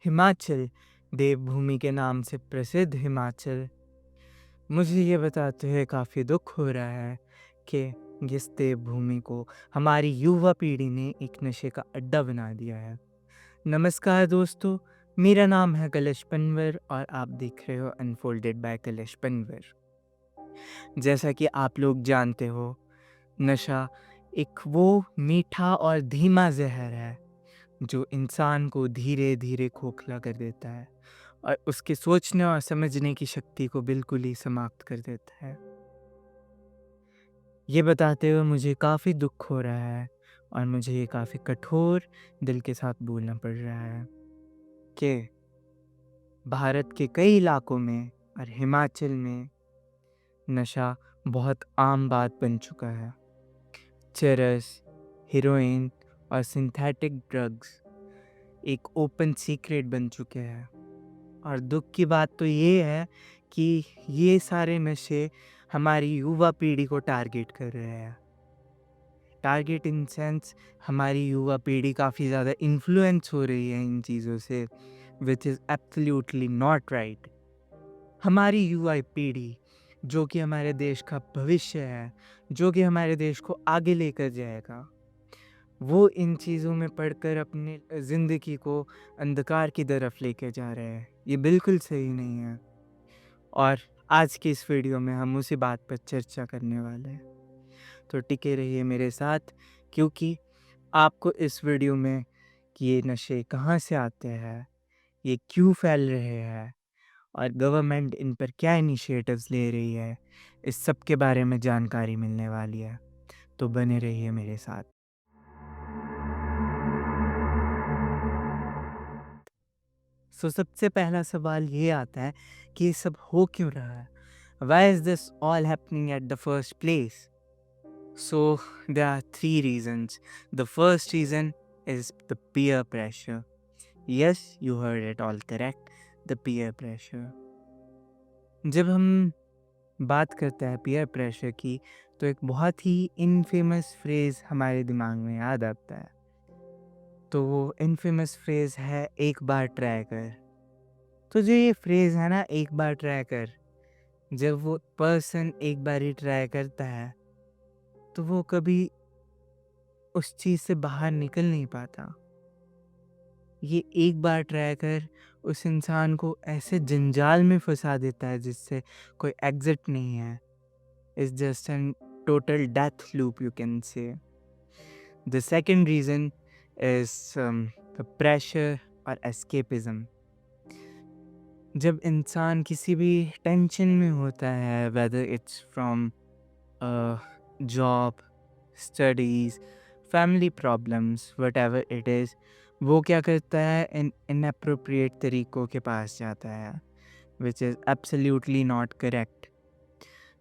हिमाचल, देवभूमि के नाम से प्रसिद्ध हिमाचल। मुझे ये बताते हुए काफ़ी दुःख हो रहा है कि इस देवभूमि को हमारी युवा पीढ़ी ने एक नशे का अड्डा बना दिया है। नमस्कार दोस्तों, मेरा नाम है कलश पनवर और आप देख रहे हो अनफोल्डेड बाय कलश पनवर। जैसा कि आप लोग जानते हो, नशा एक वो मीठा और धीमा ज़हर है जो इंसान को धीरे-धीरे खोखला कर देता है और उसके सोचने और समझने की शक्ति को बिल्कुल ही समाप्त कर देता है। ये बताते हुए मुझे काफ़ी दुःख हो रहा है और मुझे ये काफ़ी कठोर दिल के साथ बोलना पड़ रहा है कि भारत के कई इलाकों में और हिमाचल में नशा बहुत आम बात बन चुका है। चरस, हेरोइन और सिंथेटिक ड्रग्स एक ओपन सीक्रेट बन चुके हैं। और दुःख की बात तो ये है कि ये सारे नशे हमारी युवा पीढ़ी को टारगेट कर रहे हैं। टारगेट इन सेंस हमारी युवा पीढ़ी काफ़ी ज़्यादा इन्फ्लुएंस हो रही है इन चीज़ों से, which is absolutely not right. हमारी युवा पीढ़ी जो कि हमारे देश का भविष्य है, जो कि हमारे देश को आगे लेकर जाएगा, वो इन चीज़ों में पढ़कर अपनी ज़िंदगी को अंधकार की तरफ लेके जा रहे हैं। ये बिल्कुल सही नहीं है और आज की इस वीडियो में हम उसी बात पर चर्चा करने वाले हैं। तो टिके रहिए मेरे साथ क्योंकि आपको इस वीडियो में कि ये नशे कहाँ से आते हैं, ये क्यों फैल रहे हैं और गवर्नमेंट इन पर क्या इनिशिएटिव्स ले रही है, इस सब के बारे में जानकारी मिलने वाली है। तो बने रहिए मेरे साथ। सबसे पहला सवाल ये आता है कि ये सब हो क्यों रहा है? Why is this all happening at the first place? So there are three reasons. The first reason is the peer pressure. Yes, you heard it all correct. The peer pressure. जब हम बात करते हैं peer pressure की तो एक बहुत ही infamous phrase हमारे दिमाग में याद आता है। तो वो इनफेमस फ्रेज़ है एक बार ट्राई कर। तो जो ये फ्रेज़ है ना एक बार ट्राई कर, जब वो पर्सन एक बार ही ट्राई करता है तो वो कभी उस चीज़ से बाहर निकल नहीं पाता। ये एक बार ट्राई कर उस इंसान को ऐसे जंजाल में फँसा देता है जिससे कोई एग्ज़िट नहीं है। It's just an total death loop you can say. The second reason is the pressure और एस्केपिज़्म। जब इंसान किसी भी टेंशन में होता है whether it's from job, studies, family problems, whatever it is, वो क्या करता है इनएप्रोप्रिएट तरीकों के पास जाता है, which is absolutely not correct.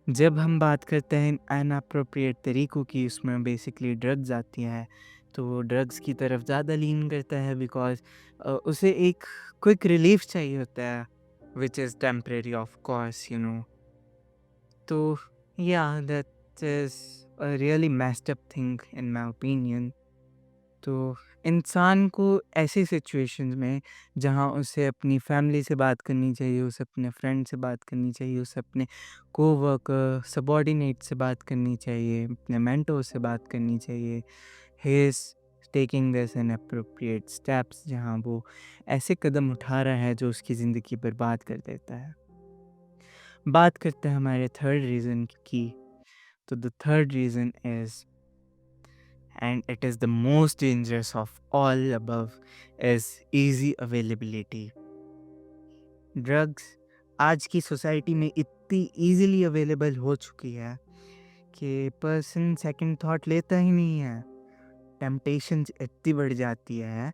जब हम बात करते हैं इनएप्रोप्रिएट तरीकों की, उसमें बेसिकली ड्रग्स आती हैं, तो वो ड्रग्स की तरफ ज़्यादा लीन करता है बिकॉज़ उसे एक क्विक रिलीफ चाहिए होता है, which is temporary of course, you know. तो या that is a really messed up thing in my opinion. तो इंसान को ऐसी सिचुएशंस में जहाँ उसे अपनी फैमिली से बात करनी चाहिए, उसे अपने फ्रेंड से बात करनी चाहिए, उसे अपने कोवर्कर, सबॉर्डिनेट से बात करनी चाहिए, अपने मेंटर से बात करनी चाहिए, he is taking this inappropriate steps, जहाँ वो ऐसे कदम उठा रहा है जो उसकी ज़िंदगी बर्बाद कर देता है। बात करते हैं हमारे थर्ड रीज़न की, तो the third reason is, and it is the most dangerous of all above, is easy availability. Drugs आज की सोसाइटी में इतनी इजीली अवेलेबल हो चुकी है कि पर्सन सेकंड थॉट लेता ही नहीं है। टेम्पटेशंस इतनी बढ़ जाती है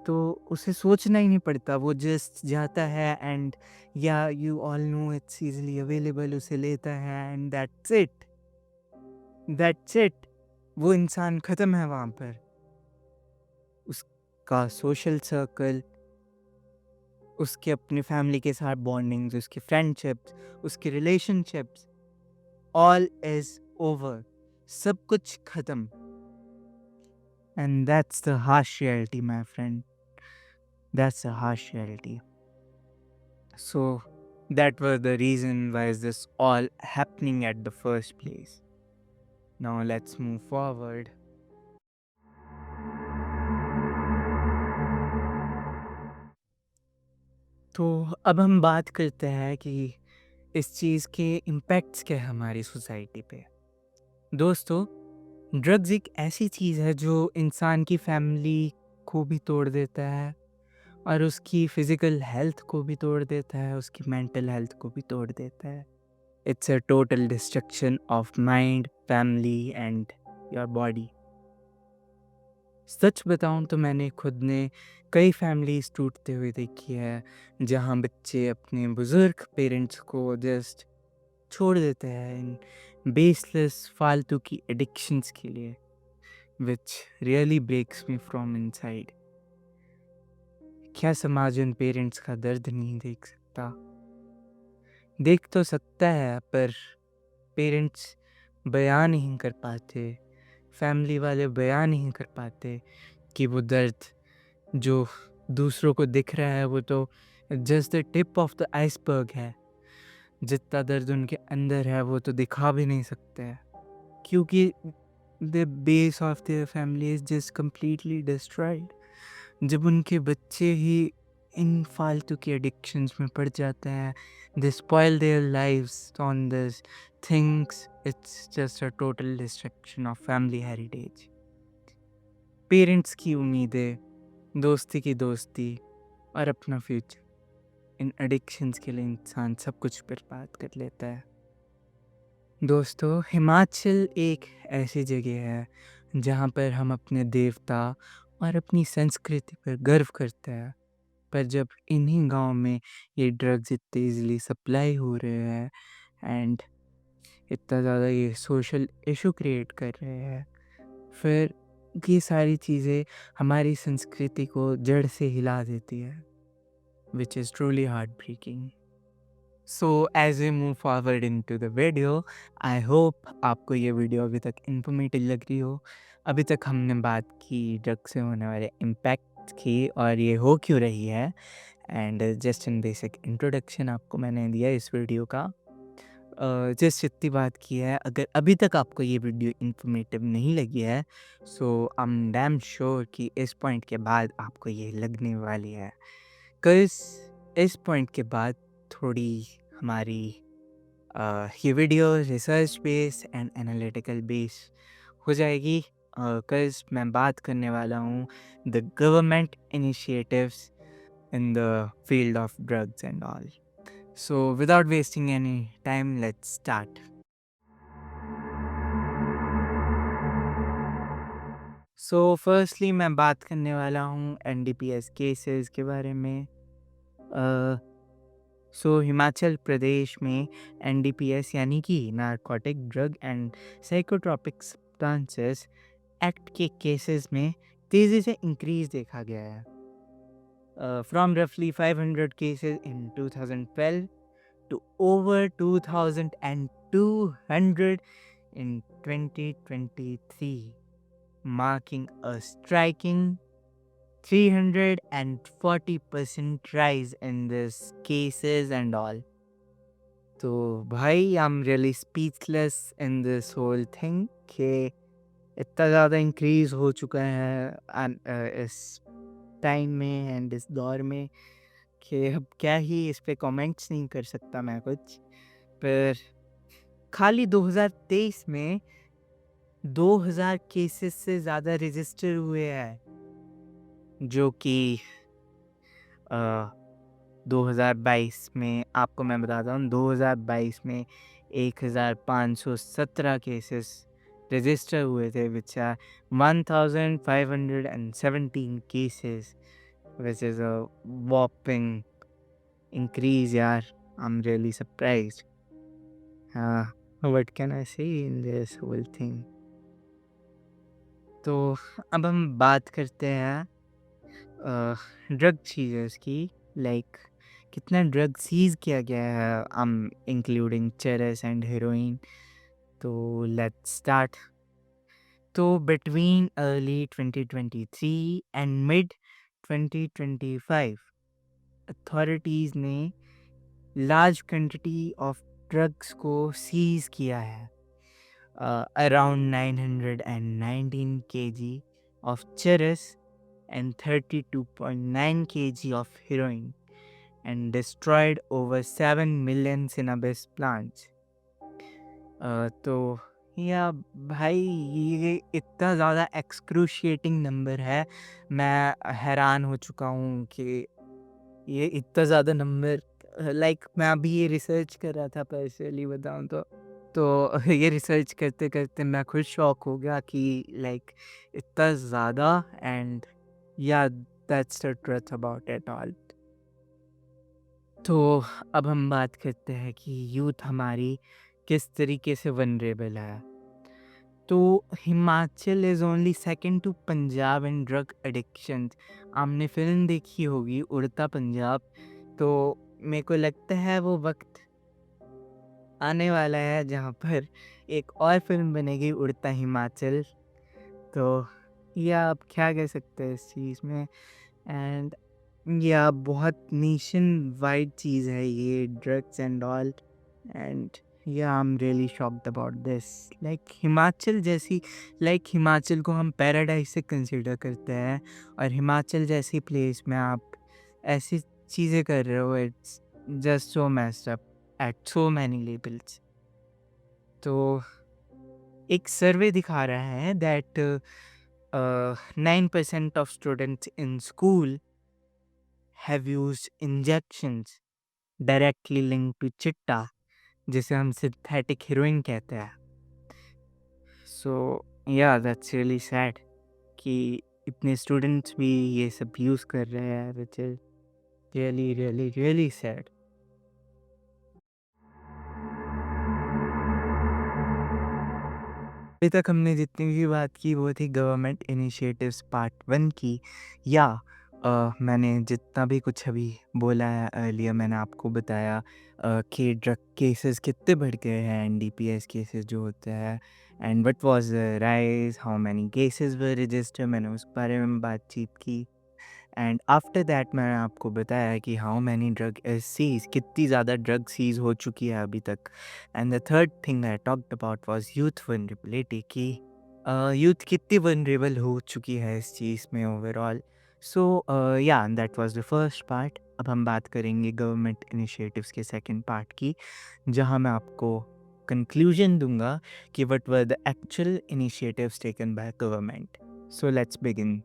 तो उसे सोचना ही नहीं पड़ता, वो जस्ट जाता है एंड या you all know it's easily available, उसे लेता है एंड दैट्स इट। वो इंसान ख़त्म है वहाँ पर। उसका सोशल सर्कल, उसके अपनी फैमिली के साथ बॉन्डिंग्स, उसकी फ्रेंडशिप्स, उसकी रिलेशनशिप्स, ऑल इज़ ओवर। सब कुछ ख़त्म। And that's the harsh reality my friend. That's a harsh reality. So that was the reason why is this all happening at the first place. Now let's move forward. तो अब हम बात करते हैं कि इस चीज़ के इम्पैक्ट्स क्या है हमारी सोसाइटी पे। दोस्तों, ड्रग्स एक ऐसी चीज़ है जो इंसान की फैमिली को भी तोड़ देता है और उसकी फिज़िकल हेल्थ को भी तोड़ देता है, उसकी मेंटल हेल्थ को भी तोड़ देता है। It's a total destruction of mind, family and your body. सच बताऊँ तो मैंने खुद ने कई फैमिलीज़ टूटते हुए देखी है, जहाँ बच्चे अपने बुज़ुर्ग पेरेंट्स को जस्ट छोड़ देते हैं इन बेसलेस फालतू की एडिक्शंस के लिए, which really breaks me from inside. क्या समाज उन पेरेंट्स का दर्द नहीं देख सकता? देख तो सकता है, पर पेरेंट्स बयान नहीं कर पाते, फैमिली वाले बयान नहीं कर पाते कि वो दर्द जो दूसरों को दिख रहा है वो तो just the tip of the iceberg है। जितना दर्द उनके अंदर है वो तो दिखा भी नहीं सकते हैं, क्योंकि the base of their family is just completely destroyed. जब उनके बच्चे ही इन फालतू की एडिक्शंस में पड़ जाते हैं, they spoil their lives on this things, it's just a total destruction of family heritage. Parents की उम्मीदें, दोस्ती की दोस्ती और अपना फ्यूचर, इन एडिक्शंस के लिए इंसान सब कुछ बर्बाद कर लेता है। दोस्तों, हिमाचल एक ऐसी जगह है जहाँ पर हम अपने देवता और अपनी संस्कृति पर गर्व करते हैं, पर जब इन्हीं गाँव में ये ड्रग्स इतने ईज़िली सप्लाई हो रहे हैं एंड इतना ज़्यादा ये सोशल इशू क्रिएट कर रहे हैं, फिर ये सारी चीज़ें हमारी संस्कृति को जड़ से हिला देती है, which is truly heartbreaking. So as we move forward into the video, I hope आपको ये वीडियो अभी तक इन्फॉर्मेटिव लग रही हो। अभी तक हमने बात की ड्रग से होने वाले इम्पैक्ट की और ये हो क्यों रही है, and just in basic introduction आपको मैंने दिया इस वीडियो का। जस्ट इतनी बात की है, अगर अभी तक आपको ये वीडियो इन्फॉर्मेटिव नहीं लगी है, सो आई एम डैम श्योर कि इस पॉइंट के बाद आपको ये लगने वाली है। बिकॉज़ इस पॉइंट के बाद थोड़ी हमारी ये video research base and analytical base हो जाएगी, बिकॉज़ मैं बात करने वाला हूँ the government initiatives in the field of drugs and all. So, without wasting any time, let's start. So, firstly, मैं बात करने वाला हूँ NDPS केसेस के बारे में। हिमाचल प्रदेश में NDPS यानी कि narcotic drug and psychotropic substances act के केसेस में तेज़ी से इंक्रीज देखा गया है। From roughly 500 cases in 2012 to over 2,200 in 2023, marking a striking 340% rise in these cases and all. तो भाई I am really speechless in this whole thing कि इतना ज़्यादा इंक्रीज हो चुका है इस टाइम में एंड इस दौर में कि अब क्या ही इस पे कमेंट्स नहीं कर सकता मैं कुछ। पर खाली 2023 में 2000 केसेस से ज़्यादा रजिस्टर हुए हैं, जो कि 2022 में आपको मैं बताता हूँ, 2022 में 1517 केसेस रजिस्टर हुए थे, which are 1517 cases, which is a whopping increase यार। I'm really surprised. What can I say in this whole thing? तो अब हम बात करते हैं ड्रग सीजर्स की, लाइक कितना ड्रग सीज किया गया है, इंक्लूडिंग चेरस एंड हेरोइन। तो लेट्स स्टार्ट। तो between early 2023 and mid 2025 authorities ने लार्ज क्वांटिटी ऑफ ड्रग्स को सीज किया है। अराउंड 919 kg of चरस and 32.9 kg of heroin and destroyed over 7 million cannabis plants. तो या भाई ये इतना ज़्यादा एक्सक्रूशिएटिंग नंबर है, मैं हैरान हो चुका हूँ कि ये इतना ज़्यादा नंबर लाइक मैं अभी ये रिसर्च कर रहा था पर्सनली बताऊँ तो ये रिसर्च करते-करते मैं खुद शॉक हो गया कि लाइक इतना ज़्यादा एंड या that's the truth about it all. तो अब हम बात करते हैं कि यूथ हमारी किस तरीके से वनरेबल है। तो Himachal is only second to Punjab in drug addiction. आपने फ़िल्म देखी होगी उड़ता पंजाब, तो मेरे को लगता है वो वक़्त आने वाला है जहाँ पर एक और फ़िल्म बनेगी उड़ता हिमाचल। तो या आप क्या कह सकते हैं इस चीज़ में? एंड या बहुत नेशन वाइड चीज़ है ये ड्रग्स एंड ऑल एंड या आई am really shocked about this. Like Himachal जैसी हिमाचल को हम पैराडाइज से कंसिडर करते हैं और हिमाचल जैसी प्लेस में आप ऐसी चीज़ें कर रहे हो, it's just so messed up at so many levels. तो एक सर्वे दिखा रहा है that 9% of students in school have used injections directly linked to चिट्टा, जिसे हम सिंथेटिक हीरोइन कहते हैं। सो या दैट्स रियली सैड कि इतने स्टूडेंट्स भी ये सब यूज़ कर रहे हैं, which is really really really sad. अभी तक हमने जितनी भी बात की वो थी गवर्नमेंट इनिशिएटिव्स पार्ट 1 की। या मैंने जितना भी कुछ अभी बोला है अर्लियर मैंने आपको बताया कि ड्रग केसेस कितने बढ़ गए हैं, एनडीपीएस केसेस जो होते हैं and what was the rise, how many cases were registered, मैंने उस बारे में बातचीत की। एंड आफ्टर दैट मैंने आपको बताया कि how many drug is seize, कितनी ज़्यादा ड्रग सीज हो चुकी है अभी तक। And the third thing I talked about was youth vulnerability कि यूथ कितनी वनरेबल हो चुकी है इस चीज़ में overall. So yeah that was the first part. अब हम बात करेंगे गवर्नमेंट इनिशिएटिव्स के सेकंड पार्ट की, जहां मैं आपको कंक्लूजन दूंगा कि what were the actual initiatives taken by government. So let's begin.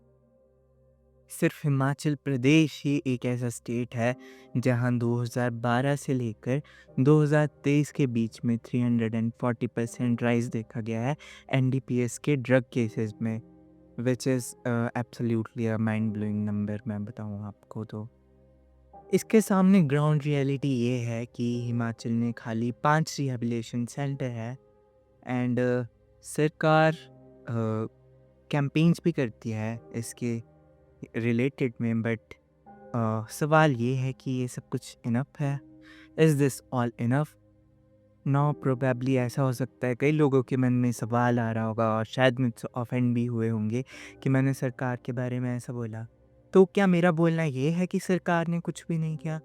सिर्फ हिमाचल प्रदेश ही एक ऐसा स्टेट है जहां 2012 से लेकर 2023 के बीच में 340% राइज देखा गया है एनडीपीएस के ड्रग केसेस में, which is absolutely a mind blowing number मैं बताऊं आपको। तो इसके सामने ग्राउंड रियलिटी ये है कि हिमाचल में खाली 5 रिहेबिलिटेशन सेंटर है एंड सरकार कैंपेन्स भी करती है इसके रिलेटेड में, बट सवाल ये है कि ये सब कुछ इनफ है? Is this all enough? No, probably ऐसा हो सकता है कई लोगों के मन में सवाल आ रहा होगा और शायद मुझसे ऑफेंड भी हुए होंगे कि मैंने सरकार के बारे में ऐसा बोला। तो क्या मेरा बोलना ये है कि सरकार ने कुछ भी नहीं किया?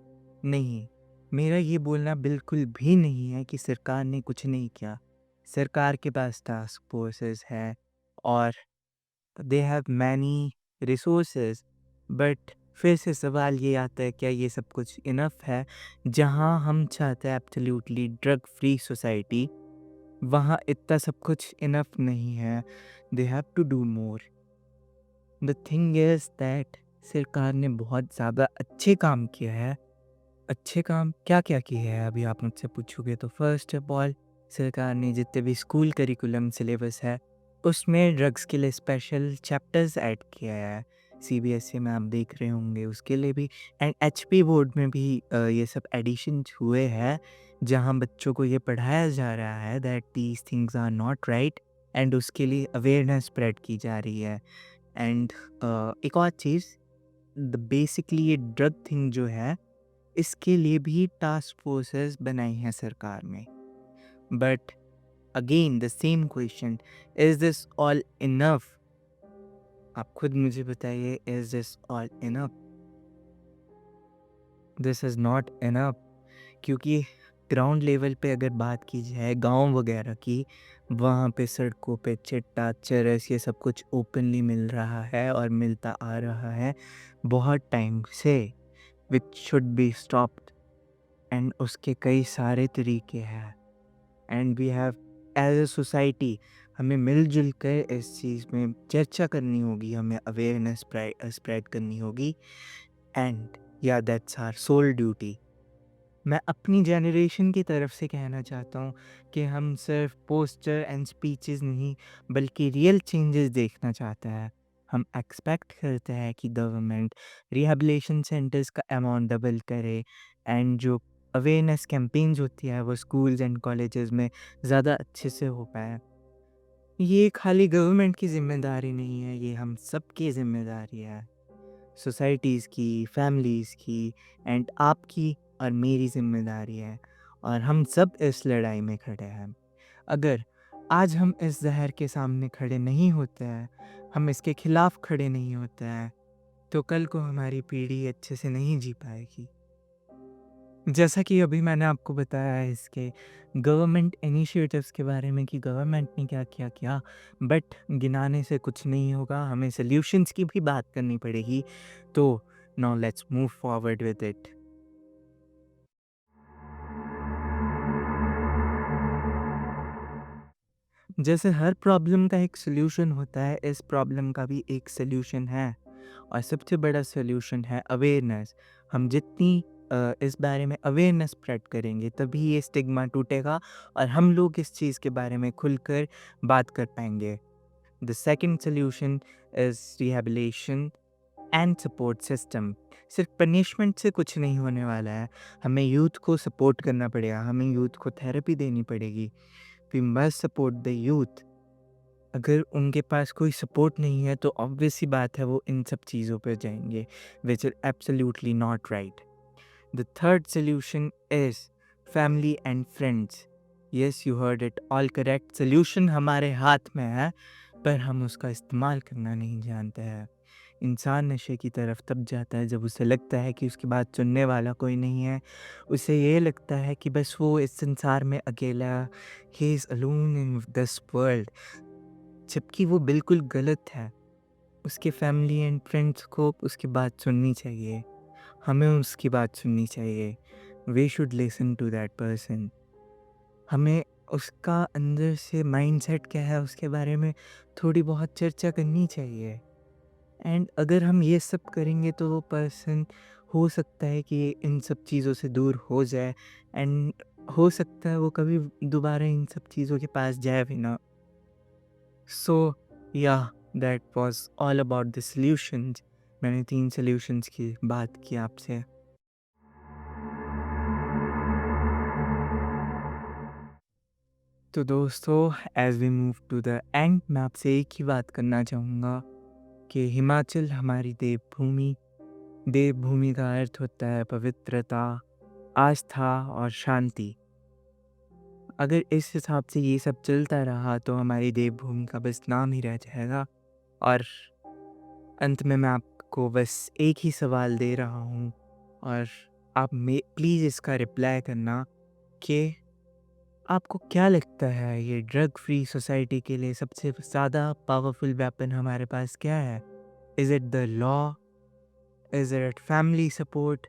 नहीं, मेरा ये बोलना बिल्कुल भी नहीं है कि सरकार ने कुछ नहीं किया। सरकार के पास टास्क फोर्सेस है और they have many resources, but फिर से सवाल ये आता है क्या ये सब कुछ इनफ है? जहाँ हम चाहते हैं एब्सोल्युटली ड्रग फ्री सोसाइटी, वहाँ इतना सब कुछ इनफ नहीं है। They have to do more. The thing is that सरकार ने बहुत ज़्यादा अच्छे काम किया है। अच्छे काम क्या क्या किए हैं अभी आप मुझसे पूछोगे तो फर्स्ट ऑफ ऑल सरकार ने जितने भी स्कूल करिकुलम सिलेबस है उसमें ड्रग्स के लिए स्पेशल चैप्टर्स ऐड किया है। सीबीएसई में आप देख रहे होंगे उसके लिए भी एंड एचपी बोर्ड में भी ये सब एडिशन हुए हैं जहां बच्चों को ये पढ़ाया जा रहा है that these things are not right and उसके लिए अवेयरनेस स्प्रेड की जा रही है। एंड एक और चीज़, द बेसिकली ये ड्रग थिंग जो है इसके लिए भी टास्क फोर्सेस बनाई हैं सरकार ने। But again the same question, is this all enough? आप खुद मुझे बताइए, is this all enough? This is not enough, क्योंकि ग्राउंड लेवल पे अगर बात की जाए गाँव वगैरह की, वहाँ पे सड़कों पे चिट्टा, चरस ये सब कुछ ओपनली मिल रहा है और मिलता आ रहा है बहुत टाइम से, which should be stopped. And उसके कई सारे तरीके हैं, and we have as a society हमें मिल-जुल कर इस चीज़ में चर्चा करनी होगी, हमें अवेयरनेस स्प्रेड करनी होगी, एंड या दैट्स आवर सोल ड्यूटी। मैं अपनी जनरेशन की तरफ से कहना चाहता हूँ कि हम सिर्फ पोस्टर एंड स्पीचेस नहीं, बल्कि रियल चेंजेस देखना चाहते हैं। हम एक्सपेक्ट करते हैं कि गवर्नमेंट रिहैबिलिटेशन सेंटर्स का अमाउंट डबल करे, एंड जो अवेयरनेस कैंपेन्स होती है वो स्कूल्स एंड कॉलेजेस में ज़्यादा अच्छे से हो पाए। ये खाली गवर्नमेंट की ज़िम्मेदारी नहीं है, ये हम सबकी ज़िम्मेदारी है। सोसाइटीज़ की, फैमिलीज़ की, एंड आपकी और मेरी ज़िम्मेदारी है, और हम सब इस लड़ाई में खड़े हैं। अगर आज हम इस ज़हर के सामने खड़े नहीं होते हैं, हम इसके खिलाफ खड़े नहीं होते हैं, तो कल को हमारी पीढ़ी अच्छे से नहीं जी पाएगी। जैसा कि अभी मैंने आपको बताया है इसके गवर्नमेंट इनिशिएटिव्स के बारे में कि गवर्नमेंट ने क्या किया, बट गिनाने से कुछ नहीं होगा, हमें सॉल्यूशंस की भी बात करनी पड़ेगी। तो now let's move forward with it. जैसे हर प्रॉब्लम का एक सॉल्यूशन होता है, इस प्रॉब्लम का भी एक सॉल्यूशन है, और सबसे बड़ा सॉल्यूशन है अवेयरनेस। हम जितनी इस बारे में अवेयरनेस स्प्रेड करेंगे, तभी ये स्टिग्मा टूटेगा और हम लोग इस चीज़ के बारे में खुलकर बात कर पाएंगे। The second solution is rehabilitation and support system. सिर्फ पनिशमेंट से कुछ नहीं होने वाला है, हमें यूथ को सपोर्ट करना पड़ेगा, हमें यूथ को थेरेपी देनी पड़ेगी। We must support the youth. अगर उनके पास कोई सपोर्ट नहीं है तो ऑब्वियस सी बात है वो इन सब चीज़ों पे जाएंगे, which is absolutely not right. The third solution is family and friends. Yes, you heard it all correct. Solution हमारे हाथ में है, पर हम उसका इस्तेमाल करना नहीं जानते हैं। इंसान नशे की तरफ तब जाता है जब उसे लगता है कि उसकी बात सुनने वाला कोई नहीं है। उसे ये लगता है कि बस वो इस संसार में अकेला, he is alone in this world, जबकि वो बिल्कुल गलत है। उसके फैमिली एंड फ्रेंड्स को उसकी बात सुननी चाहिए। हमें उसकी बात सुननी चाहिए। We should listen to that person. हमें उसका अंदर से माइंडसेट क्या है उसके बारे में थोड़ी बहुत चर्चा करनी चाहिए। एंड अगर हम ये सब करेंगे तो वो पर्सन हो सकता है कि इन सब चीज़ों से दूर हो जाए, एंड हो सकता है वो कभी दोबारा इन सब चीज़ों के पास जाए भी ना। So yeah that was all about the solutions. मैंने 3 सॉल्यूशंस की बात की आपसे। तो दोस्तों, as we move to the end, मैं आपसे एक ही बात करना चाहूँगा कि हिमाचल हमारी देवभूमि, देवभूमि का अर्थ होता है पवित्रता, आस्था और शांति। अगर इस हिसाब से ये सब चलता रहा तो हमारी देवभूमि का बस नाम ही रह जाएगा। और अंत में मैं आपको बस एक ही सवाल दे रहा हूँ, और आप में प्लीज़ इसका रिप्लाई करना कि आपको क्या लगता है ये ड्रग फ्री सोसाइटी के लिए सबसे ज़्यादा पावरफुल वेपन हमारे पास क्या है? Is it the law? Is it family support?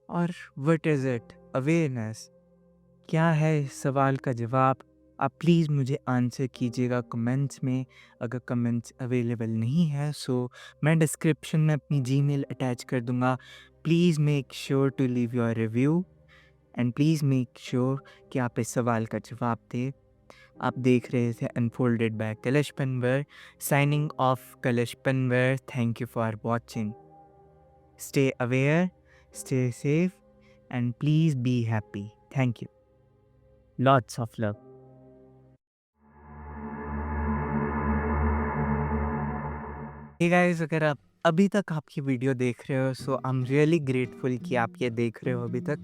और व्हाट इज़ इट? अवेयरनेस? क्या है इस सवाल का जवाब? आप प्लीज़ मुझे आंसर कीजिएगा कमेंट्स में। अगर कमेंट्स अवेलेबल नहीं है सो मैं डिस्क्रिप्शन में अपनी जीमेल अटैच कर दूँगा। Please make sure to leave your review, and please make sure कि आप इस सवाल का जवाब दें। आप देख रहे थे अनफोल्डेड बाय कलश पनवर। साइनिंग ऑफ, कलश Panwar. Thank you for watching. Stay aware, stay safe, and please be happy. Thank you. Lots of love. Hey guys, अगर आप अभी तक आप ये वीडियो देख रहे हो, सो आई एम रियली ग्रेटफुल कि आप ये देख रहे हो अभी तक।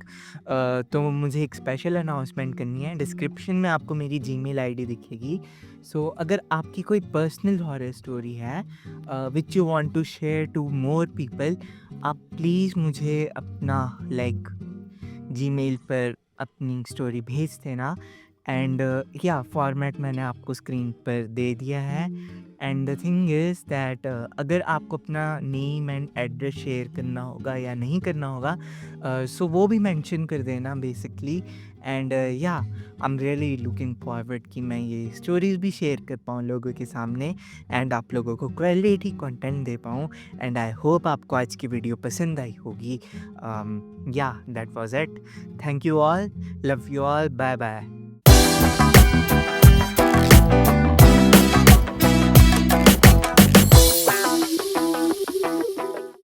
तो मुझे एक स्पेशल अनाउंसमेंट करनी है। डिस्क्रिप्शन में आपको मेरी जीमेल आईडी दिखेगी। सो अगर आपकी कोई पर्सनल हॉरर स्टोरी है which you want to share to more people, आप प्लीज़ मुझे अपना जीमेल पर अपनी स्टोरी भेज देना। एंड या फॉर्मेट मैंने आपको स्क्रीन पर दे दिया है। And the thing is that अगर आपको अपना नेम एंड एड्रेस शेयर करना होगा या नहीं करना होगा, सो वो भी मेंशन कर देना बेसिकली। एंड या आई एम रियली लुकिंग फॉरवर्ड कि मैं ये स्टोरीज भी शेयर कर पाऊँ लोगों के सामने एंड आप लोगों को क्वालिटी कंटेंट दे पाऊँ। एंड आई होप आपको आज की वीडियो पसंद आई होगी। Yeah that was it. Thank you all, love you all, bye bye.